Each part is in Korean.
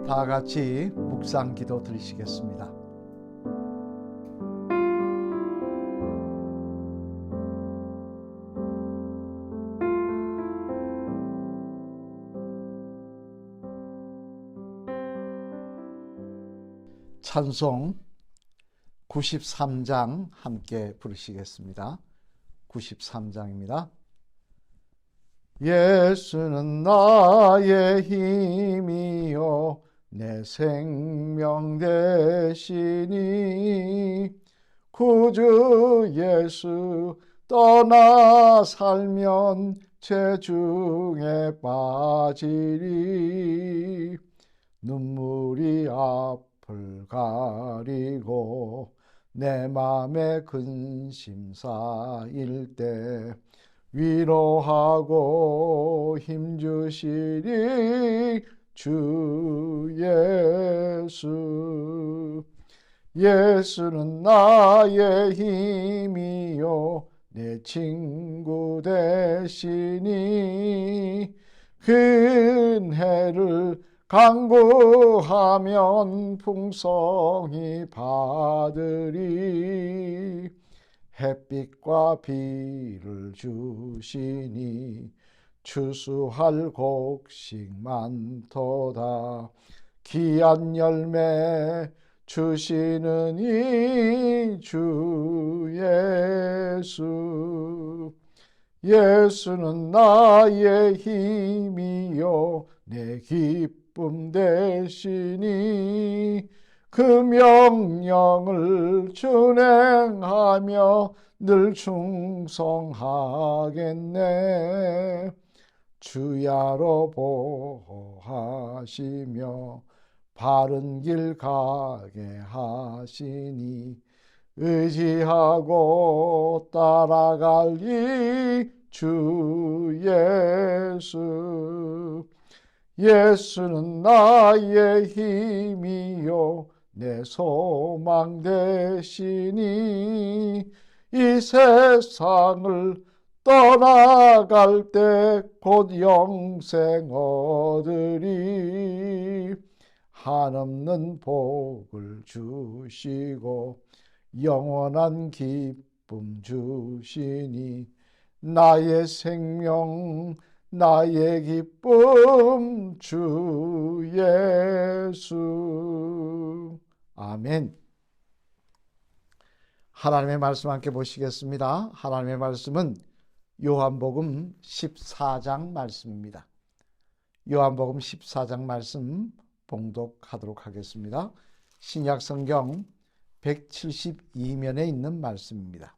다 같이 묵상 기도 드리시겠습니다. 찬송 93장 함께 부르시겠습니다. 93장입니다. 예수는 나의 힘이요 내 생명 되시니 구주 예수 떠나 살면 죄중에 빠지리. 눈물이 앞을 가리고 내 맘에 근심 쌓일 때 위로하고 힘주시리 주 예수. 예수는 나의 힘이요 내 친구 되시니 은혜를 간구하면 풍성히 받으리. 햇빛과 비를 주시니 추수할 곡식 많도다. 귀한 열매 주시는 이 주 예수. 예수는 나의 힘이요 내 기쁨 되시니 그 명령을 준행하며 늘 충성하겠네. 주야로 보호하시며 바른 길 가게 하시니 의지하고 따라갈 이 주 예수. 예수는 나의 힘이요 내 소망 되시니 이 세상을 떠나갈 때 곧 영생 얻으리. 한없는 복을 주시고 영원한 기쁨 주시니 나의 생명 나의 기쁨 주 예수. 아멘. 하나님의 말씀 함께 보시겠습니다. 하나님의 말씀은 요한복음 14장 말씀입니다. 요한복음 14장 말씀 봉독하도록 하겠습니다. 신약성경 172면에 있는 말씀입니다.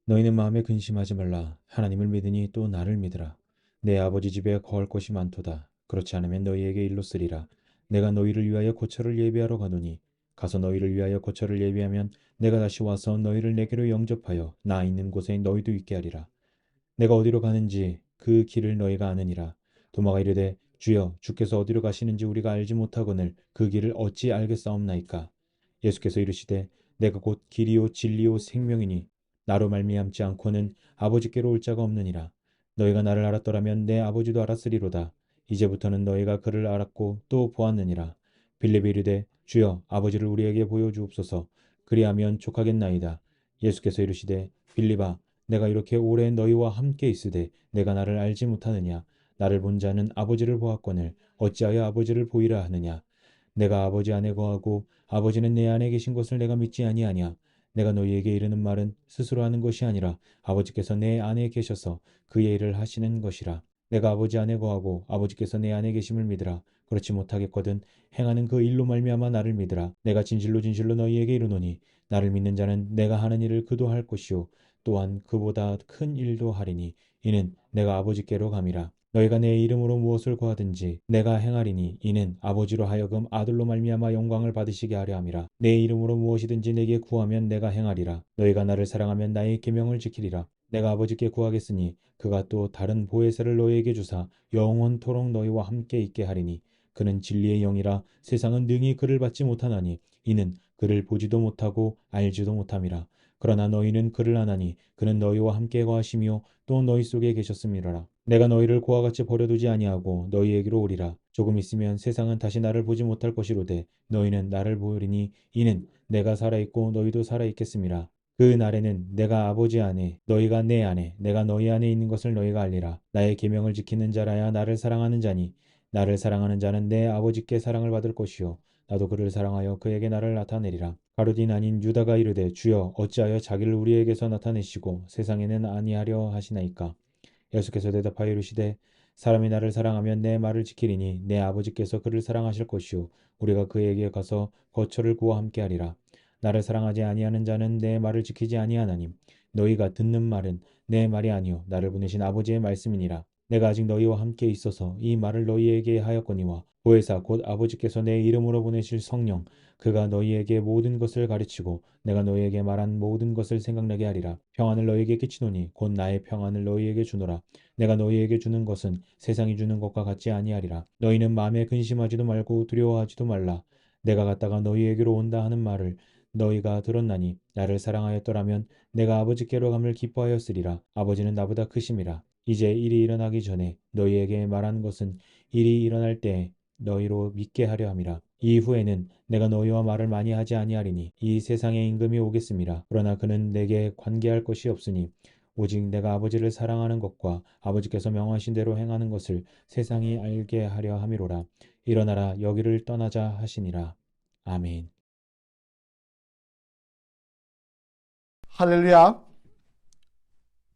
너희는 마음에 근심하지 말라. 하나님을 믿으니 또 나를 믿으라. 내 아버지 집에 거할 곳이 많도다. 그렇지 않으면 너희에게 일러 쓰리라. 내가 너희를 위하여 고처를 예비하러 가노니 가서 너희를 위하여 고처를 예비하면 내가 다시 와서 너희를 내게로 영접하여 나 있는 곳에 너희도 있게 하리라. 내가 어디로 가는지 그 길을 너희가 아느니라. 도마가 이르되 주여 주께서 어디로 가시는지 우리가 알지 못하거늘 그 길을 어찌 알겠사옵나이까. 예수께서 이르시되 내가 곧 길이요 진리요 생명이니 나로 말미암지 않고는 아버지께로 올 자가 없느니라. 너희가 나를 알았더라면 내 아버지도 알았으리로다. 이제부터는 너희가 그를 알았고 또 보았느니라. 빌립이 이르되 주여 아버지를 우리에게 보여주옵소서. 그리하면 족하겠나이다. 예수께서 이르시되 빌립아 내가 이렇게 오래 너희와 함께 있으되 내가 나를 알지 못하느냐. 나를 본 자는 아버지를 보았거늘 어찌하여 아버지를 보이라 하느냐. 내가 아버지 안에 거하고 아버지는 내 안에 계신 것을 내가 믿지 아니하냐. 내가 너희에게 이르는 말은 스스로 하는 것이 아니라 아버지께서 내 안에 계셔서 그의 일을 하시는 것이라. 내가 아버지 안에 거하고 아버지께서 내 안에 계심을 믿으라. 그렇지 못하겠거든 행하는 그 일로 말미암아 나를 믿으라. 내가 진실로 진실로 너희에게 이르노니 나를 믿는 자는 내가 하는 일을 그도 할 것이요 또한 그보다 큰 일도 하리니 이는 내가 아버지께로 감이라. 너희가 내 이름으로 무엇을 구하든지 내가 행하리니 이는 아버지로 하여금 아들로 말미암아 영광을 받으시게 하려 함이라. 내 이름으로 무엇이든지 내게 구하면 내가 행하리라. 너희가 나를 사랑하면 나의 계명을 지키리라. 내가 아버지께 구하겠으니 그가 또 다른 보혜사를 너희에게 주사 영원토록 너희와 함께 있게 하리니 그는 진리의 영이라. 세상은 능히 그를 받지 못하나니 이는 그를 보지도 못하고 알지도 못함이라. 그러나 너희는 그를 아나니 그는 너희와 함께 거하시며 또 너희 속에 계셨음이로라. 내가 너희를 고와 같이 버려두지 아니하고 너희에게로 오리라. 조금 있으면 세상은 다시 나를 보지 못할 것이로되 너희는 나를 보리니 이는 내가 살아있고 너희도 살아있겠음이라. 그 날에는 내가 아버지 안에 너희가 내 안에 내가 너희 안에 있는 것을 너희가 알리라. 나의 계명을 지키는 자라야 나를 사랑하는 자니 나를 사랑하는 자는 내 아버지께 사랑을 받을 것이요 나도 그를 사랑하여 그에게 나를 나타내리라. 가룟 아닌 유다가 이르되 주여 어찌하여 자기를 우리에게서 나타내시고 세상에는 아니하려 하시나이까. 예수께서 대답하여 이르시되 사람이 나를 사랑하면 내 말을 지키리니 내 아버지께서 그를 사랑하실 것이요 우리가 그에게 가서 거처를 구워 함께 하리라. 나를 사랑하지 아니하는 자는 내 말을 지키지 아니하나니 너희가 듣는 말은 내 말이 아니요 나를 보내신 아버지의 말씀이니라. 내가 아직 너희와 함께 있어서 이 말을 너희에게 하였거니와 보혜사 곧 아버지께서 내 이름으로 보내실 성령 그가 너희에게 모든 것을 가르치고 내가 너희에게 말한 모든 것을 생각나게 하리라. 평안을 너희에게 끼치노니 곧 나의 평안을 너희에게 주노라. 내가 너희에게 주는 것은 세상이 주는 것과 같지 아니하리라. 너희는 마음에 근심하지도 말고 두려워하지도 말라. 내가 갔다가 너희에게로 온다 하는 말을 너희가 들었나니 나를 사랑하였더라면 내가 아버지께로 감을 기뻐하였으리라. 아버지는 나보다 크심이라. 이제 일이 일어나기 전에 너희에게 말한 것은 일이 일어날 때에 너희로 믿게 하려 함이라. 이후에는 내가 너희와 말을 많이 하지 아니하리니 이 세상의 임금이 오겠음이라. 그러나 그는 내게 관계할 것이 없으니 오직 내가 아버지를 사랑하는 것과 아버지께서 명하신 대로 행하는 것을 세상이 알게 하려 함이로라. 일어나라 여기를 떠나자 하시니라. 아멘. 할렐루야.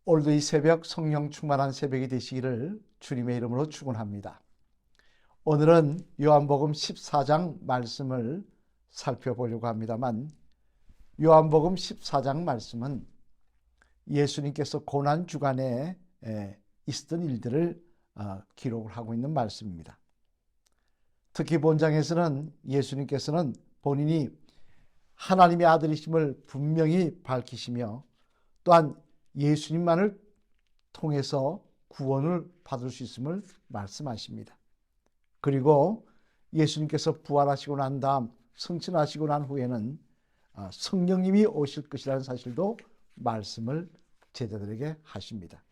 오늘도 이 새벽 성령 충만한 새벽이 되시기를 주님의 이름으로 축원합니다. 오늘은 요한복음 14장 말씀을 살펴보려고 합니다만 요한복음 14장 말씀은 예수님께서 고난 주간에 있었던 일들을 기록을 하고 있는 말씀입니다. 특히 본장에서는 예수님께서는 본인이 하나님의 아들이심을 분명히 밝히시며 또한 예수님만을 통해서 구원을 받을 수 있음을 말씀하십니다. 그리고 예수님께서 부활하시고 난 다음 승천하시고 난 후에는 성령님이 오실 것이라는 사실도 말씀을 제자들에게 하십니다.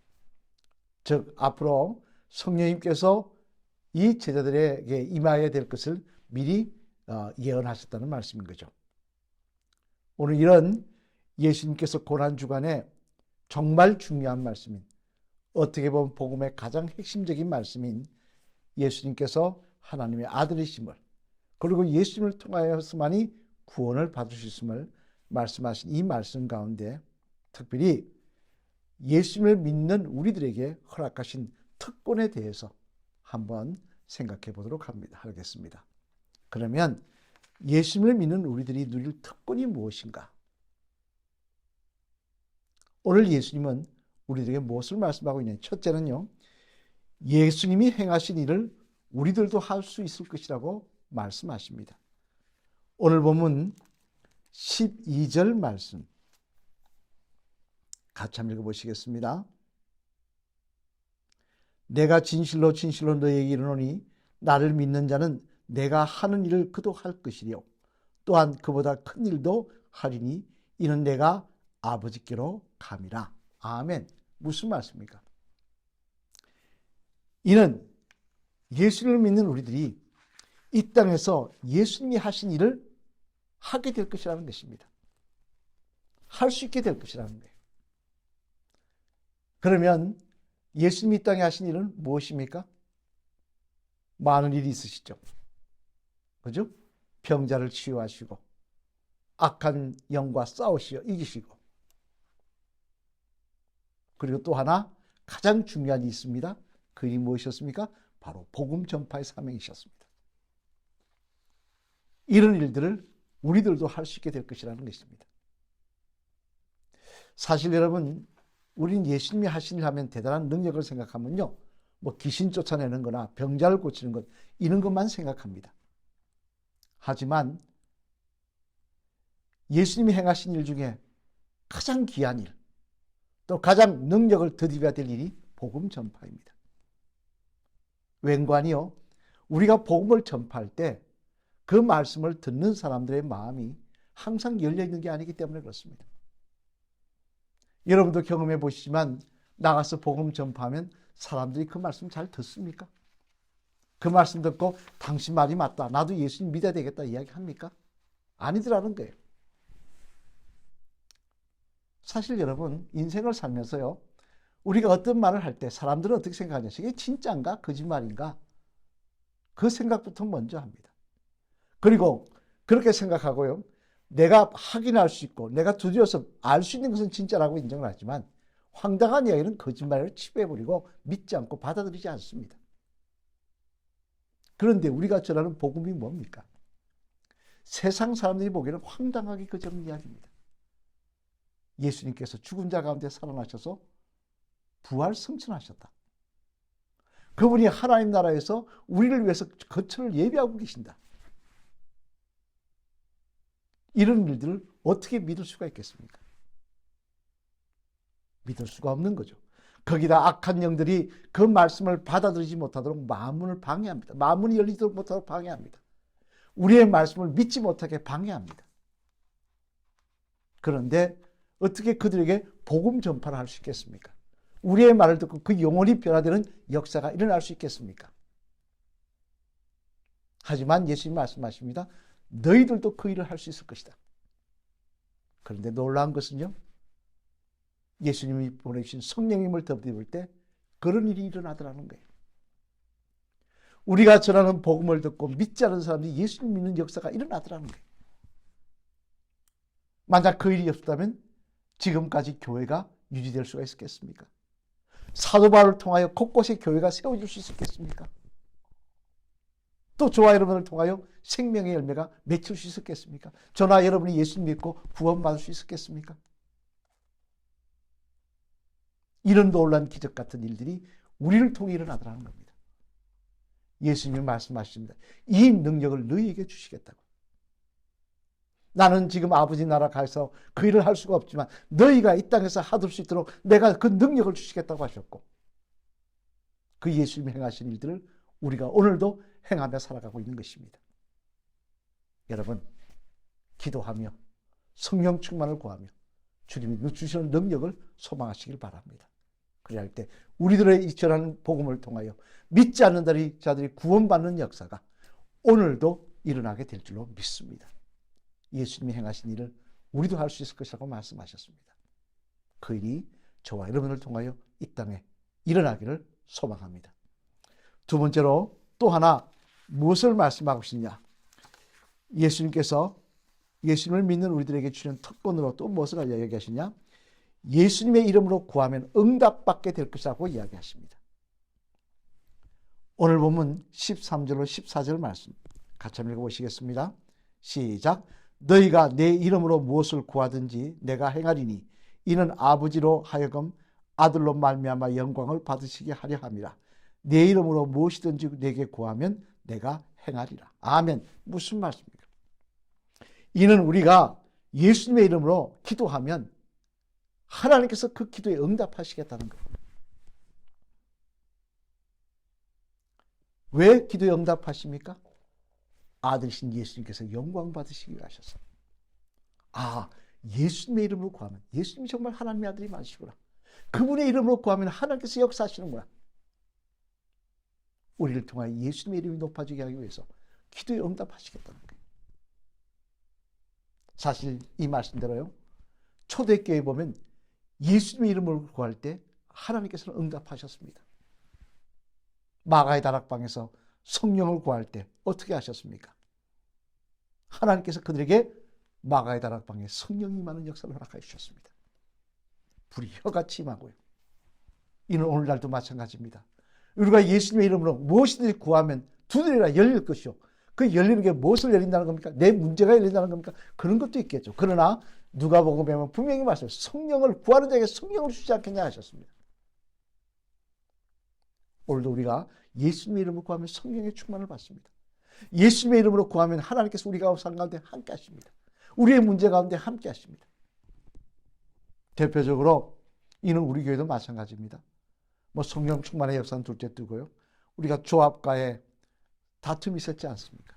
즉 앞으로 성령님께서 이 제자들에게 임하여야 될 것을 미리 예언하셨다는 말씀인 거죠. 오늘 이런 예수님께서 고난주간에 정말 중요한 말씀인, 어떻게 보면 복음의 가장 핵심적인 말씀인 예수님께서 하나님의 아들이심을, 그리고 예수님을 통하여서만이 구원을 받을 수 있음을 말씀하신 이 말씀 가운데 특별히 예수님을 믿는 우리들에게 허락하신 특권에 대해서 한번 생각해 보도록 하겠습니다. 그러면 예수님을 믿는 우리들이 누릴 특권이 무엇인가? 오늘 예수님은 우리들에게 무엇을 말씀하고 있냐면, 첫째는요, 예수님이 행하신 일을 우리들도 할 수 있을 것이라고 말씀하십니다. 오늘 본문 12절 말씀 같이 한번 읽어보시겠습니다. 내가 진실로 진실로 너희에게 이르노니 나를 믿는 자는 내가 하는 일을 그도 할 것이요 또한 그보다 큰 일도 하리니 이는 내가 아버지께로 감이라. 아멘. 무슨 말씀입니까? 이는 예수님을 믿는 우리들이 이 땅에서 예수님이 하신 일을 하게 될 것이라는 것입니다. 할 수 있게 될 것이라는 거예요. 그러면 예수님이 이 땅에 하신 일은 무엇입니까? 많은 일이 있으시죠. 그죠? 병자를 치유하시고 악한 영과 싸우시어 이기시고, 그리고 또 하나 가장 중요한 일이 있습니다. 그 일이 무엇이었습니까? 바로 복음 전파의 사명이셨습니다. 이런 일들을 우리들도 할 수 있게 될 것이라는 것입니다. 사실 여러분, 우린 예수님이 하신 일 하면 대단한 능력을 생각하면요, 뭐 귀신 쫓아내는 거나 병자를 고치는 것, 이런 것만 생각합니다. 하지만 예수님이 행하신 일 중에 가장 귀한 일, 또 가장 능력을 덧입어야 될 일이 복음 전파입니다. 웬관이요, 우리가 복음을 전파할 때 그 말씀을 듣는 사람들의 마음이 항상 열려있는 게 아니기 때문에 그렇습니다. 여러분도 경험해 보시지만 나가서 복음 전파하면 사람들이 그 말씀 잘 듣습니까? 그 말씀 듣고 당신 말이 맞다, 나도 예수님 믿어야 되겠다 이야기합니까? 아니더라는 거예요. 사실 여러분, 인생을 살면서요, 우리가 어떤 말을 할 때 사람들은 어떻게 생각하냐, 이게 진짜인가 거짓말인가, 그 생각부터 먼저 합니다. 그리고 그렇게 생각하고요, 내가 확인할 수 있고 내가 두드려서 알 수 있는 것은 진짜라고 인정을 하지만 황당한 이야기는 거짓말을 치부해버리고 믿지 않고 받아들이지 않습니다. 그런데 우리가 전하는 복음이 뭡니까? 세상 사람들이 보기에는 황당하게 그저는 이야기입니다. 예수님께서 죽은 자 가운데 살아나셔서 부활 승천하셨다. 그분이 하나님 나라에서 우리를 위해서 거처를 예비하고 계신다. 이런 일들을 어떻게 믿을 수가 있겠습니까? 믿을 수가 없는 거죠. 거기다 악한 영들이 그 말씀을 받아들이지 못하도록 마문을 방해합니다. 마문이 열리도록 못하도록 방해합니다. 우리의 말씀을 믿지 못하게 방해합니다. 그런데 어떻게 그들에게 복음 전파를 할 수 있겠습니까? 우리의 말을 듣고 그 영혼이 변화되는 역사가 일어날 수 있겠습니까? 하지만 예수님 말씀하십니다. 너희들도 그 일을 할 수 있을 것이다. 그런데 놀라운 것은요, 예수님이 보내주신 성령님을 덧입을 때 그런 일이 일어나더라는 거예요. 우리가 전하는 복음을 듣고 믿지 않은 사람들이 예수님 믿는 역사가 일어나더라는 거예요. 만약 그 일이 없었다면 지금까지 교회가 유지될 수가 있었겠습니까? 사도 바울을 통하여 곳곳에 교회가 세워질 수 있었겠습니까? 또 저와 여러분을 통하여 생명의 열매가 맺힐 수 있었겠습니까? 저나 여러분이 예수 믿고 구원받을 수 있었겠습니까? 이런 놀라운 기적 같은 일들이 우리를 통해 일어나더라는 겁니다. 예수님이 말씀하십니다. 이 능력을 너희에게 주시겠다고. 나는 지금 아버지 나라 가서 그 일을 할 수가 없지만 너희가 이 땅에서 하들 수 있도록 내가 그 능력을 주시겠다고 하셨고, 그 예수님이 행하신 일들을 우리가 오늘도 행하며 살아가고 있는 것입니다. 여러분, 기도하며 성령 충만을 구하며 주님이 주시는 능력을 소망하시길 바랍니다. 그래야 할 때 우리들의 전하는 복음을 통하여 믿지 않는 자들이 구원받는 역사가 오늘도 일어나게 될 줄로 믿습니다. 예수님이 행하신 일을 우리도 할 수 있을 것이라고 말씀하셨습니다. 그 일이 저와 여러분을 통하여 이 땅에 일어나기를 소망합니다. 두 번째로 또 하나 무엇을 말씀하고 싶냐? 예수님께서 예수님을 믿는 우리들에게 주는 특권으로 또 무엇을 이야기하시냐? 예수님의 이름으로 구하면 응답받게 될 것이라고 이야기하십니다. 오늘 보면 13절로 14절 말씀 같이 한번 읽어보시겠습니다. 시작. 너희가 내 이름으로 무엇을 구하든지 내가 행하리니 이는 아버지로 하여금 아들로 말미암아 영광을 받으시게 하려 함이라. 내 이름으로 무엇이든지 내게 구하면 내가 행하리라. 아멘. 무슨 말씀입니까? 이는 우리가 예수님의 이름으로 기도하면 하나님께서 그 기도에 응답하시겠다는 거예요. 왜 기도에 응답하십니까? 아들이신 예수님께서 영광 받으시기 위해 하셔서. 아, 예수님의 이름으로 구하면 예수님이 정말 하나님의 아들이 맞으시구나. 그분의 이름으로 구하면 하나님께서 역사하시는구나. 우리를 통하여 예수님의 이름이 높아지게 하기 위해서 기도에 응답하시겠다는 거예요. 사실 이 말씀대로요, 초대교회에 보면 예수님의 이름을 구할 때 하나님께서는 응답하셨습니다. 마가의 다락방에서 성령을 구할 때 어떻게 하셨습니까? 하나님께서 그들에게 마가의 다락방에 성령이 임하는 역사를 허락해 주셨습니다. 불이 혀같이 임하고요. 이는 오늘날도 마찬가지입니다. 우리가 예수님의 이름으로 무엇이든지 구하면 두드리라 열릴 것이요. 그 열리는 게 무엇을 열린다는 겁니까? 내 문제가 열린다는 겁니까? 그런 것도 있겠죠. 그러나 누가복음에 보면 분명히 말씀하셨어요. 성령을 구하는 자에게 성령을 주지 않겠냐 하셨습니다. 오늘도 우리가 예수님의 이름으로 구하면 성령의 충만을 받습니다. 예수님의 이름으로 구하면 하나님께서 우리가 산 가운데 함께 하십니다. 우리의 문제 가운데 함께 하십니다. 대표적으로 이는 우리 교회도 마찬가지입니다. 성령 충만의 역사는 둘째 두고요. 우리가 조합과의 다툼이 있었지 않습니까?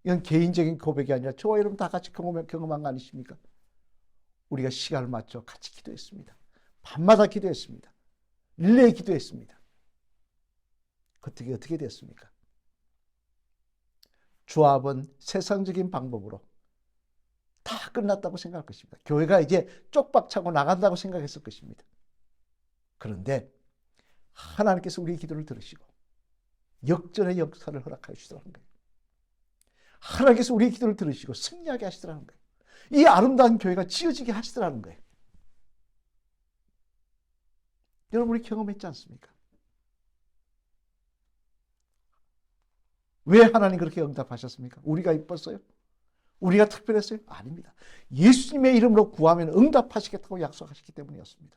이건 개인적인 고백이 아니라 저와 여러분 다 같이 경험한 거 아니십니까? 우리가 시간을 맞춰 같이 기도했습니다. 밤마다 기도했습니다. 릴레이 기도했습니다. 어떻게 됐습니까? 조합은 세상적인 방법으로 다 끝났다고 생각할 것입니다. 교회가 이제 쪽박차고 나간다고 생각했을 것입니다. 그런데 하나님께서 우리의 기도를 들으시고 역전의 역사를 허락하여 주시더라는 거예요. 하나님께서 우리의 기도를 들으시고 승리하게 하시더라는 거예요. 이 아름다운 교회가 지어지게 하시더라는 거예요. 여러분, 우리 경험했지 않습니까? 왜 하나님 그렇게 응답하셨습니까? 우리가 이뻤어요? 우리가 특별했어요? 아닙니다. 예수님의 이름으로 구하면 응답하시겠다고 약속하셨기 때문이었습니다.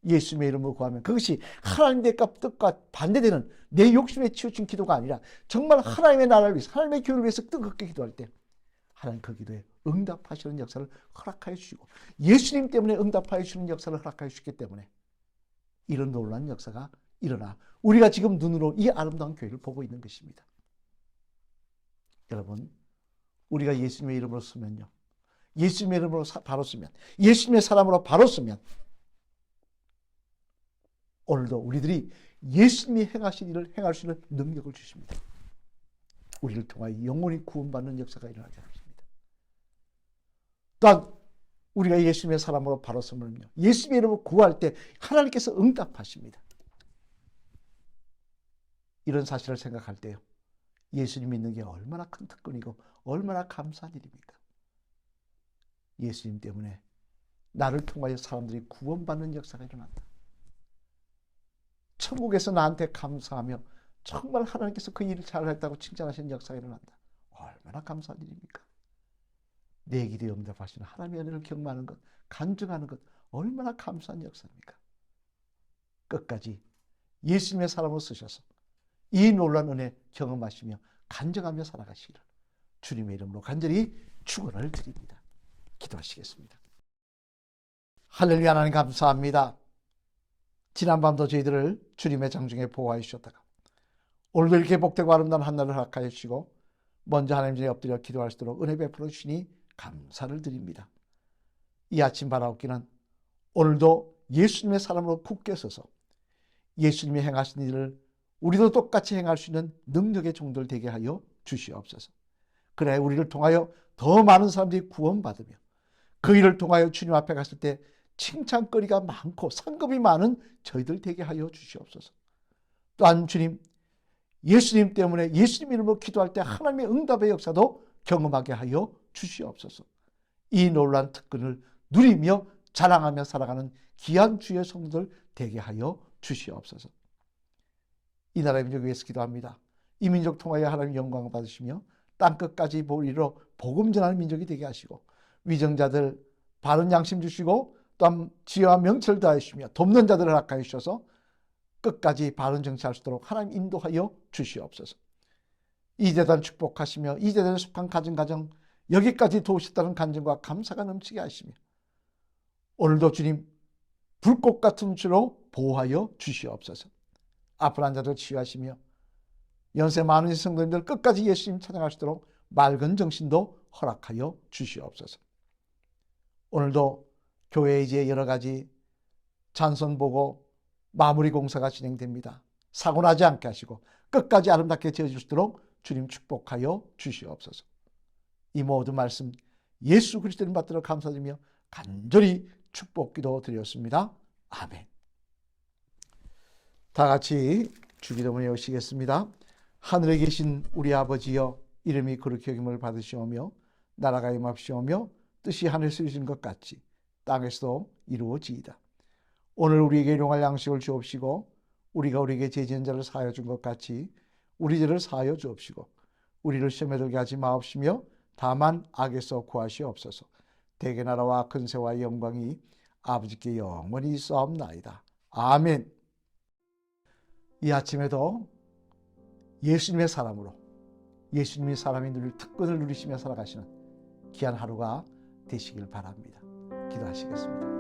예수님의 이름으로 구하면 그것이 하나님의 뜻과 반대되는 내 욕심에 치우친 기도가 아니라 정말 하나님의 나라를 위해서, 하나님의 교회를 위해서 뜨겁게 기도할 때 하나님 그 기도에 응답하시는 역사를 허락하여 주시고 예수님 때문에 응답하여 주시는 역사를 허락하여 주셨기 때문에 이런 놀라운 역사가 일어나 우리가 지금 눈으로 이 아름다운 교회를 보고 있는 것입니다. 여러분, 우리가 예수님의 이름으로 쓰면요, 예수님의 이름으로 바로 쓰면, 예수님의 사람으로 바로 쓰면 오늘도 우리들이 예수님이 행하신 일을 행할 수 있는 능력을 주십니다. 우리를 통하여 영원히 구원받는 역사가 일어나게 하십니다. 또한 우리가 예수님의 사람으로 바로 쓰면요, 예수님의 이름으로 구할 때 하나님께서 응답하십니다. 이런 사실을 생각할 때요, 예수님 믿는 게 얼마나 큰 특권이고 얼마나 감사한 일입니까? 예수님 때문에 나를 통하여 사람들이 구원받는 역사가 일어난다. 천국에서 나한테 감사하며 정말 하나님께서 그 일을 잘했다고 칭찬하시는 역사가 일어난다. 얼마나 감사한 일입니까? 내 기도에 응답하시는 하나님의 은혜를 경험하는 것, 간증하는 것, 얼마나 감사한 역사입니까? 끝까지 예수님의 사람으로 쓰셔서 이 놀라운 은혜 경험하시며 간증하며 살아가시기를 주님의 이름으로 간절히 축원을 드립니다. 기도하시겠습니다. 할렐루야. 하나님 감사합니다. 지난밤도 저희들을 주님의 장중에 보호하여 주셨다가 오늘도 이렇게 복되고 아름다운 한날을 허락하여 주시고 먼저 하나님 전에 엎드려 기도할 수 있도록 은혜 베풀어 주시니 감사를 드립니다. 이 아침 바라옵기는 오늘도 예수님의 사람으로 굳게 서서 예수님이 행하신 일을 우리도 똑같이 행할 수 있는 능력의 종들 되게 하여 주시옵소서. 그래 우리를 통하여 더 많은 사람들이 구원받으며 그 일을 통하여 주님 앞에 갔을 때 칭찬거리가 많고 상급이 많은 저희들 되게 하여 주시옵소서. 또한 주님, 예수님 때문에 예수님 이름으로 기도할 때 하나님의 응답의 역사도 경험하게 하여 주시옵소서. 이 놀라운 특권을 누리며 자랑하며 살아가는 귀한 주의 성도들 되게 하여 주시옵소서. 이 나라의 민족을 위해서 기도합니다. 이 민족 통하여 하나님 영광을 받으시며 땅끝까지 이르러 복음 전하는 민족이 되게 하시고 위정자들 바른 양심 주시고 또한 지혜와 명철을 다하시며 돕는 자들을 허락하여 주셔서 끝까지 바른 정치할 수 있도록 하나님 인도하여 주시옵소서. 이 재단 축복하시며 이 재단에 속한 가정 여기까지 도우셨다는 간증과 감사가 넘치게 하시며 오늘도 주님 불꽃 같은 주로 보호하여 주시옵소서. 아픈 환자들 치유하시며 연세 많은 성도님들 끝까지 예수님 찬양할 수 있도록 맑은 정신도 허락하여 주시옵소서. 오늘도 교회에 이제 여러 가지 찬송 보고 마무리 공사가 진행됩니다. 사고 나지 않게 하시고 끝까지 아름답게 지어주시도록 주님 축복하여 주시옵소서. 이 모든 말씀 예수 그리스도님 받들어 감사드리며 간절히 축복기도 드렸습니다. 아멘. 다 같이 주기도문에 오시겠습니다. 하늘에 계신 우리 아버지여, 이름이 거룩히 여김을 받으시오며 나라가 임합시오며 뜻이 하늘에서 이루어진 것 같이 땅에서도 이루어지이다. 오늘 우리에게 일용할 양식을 주옵시고 우리가 우리에게 죄 지은 자를 사하여 준 것 같이 우리 죄를 사하여 주옵시고 우리를 시험에 들게 하지 마옵시며 다만 악에서 구하시옵소서. 대개 나라와 근세와 영광이 아버지께 영원히 있사옵나이다. 아멘. 이 아침에도 예수님의 사람으로 예수님이 사람이 누릴 특권을 누리시며 살아가시는 귀한 하루가 되시길 바랍니다. 기도하시겠습니다.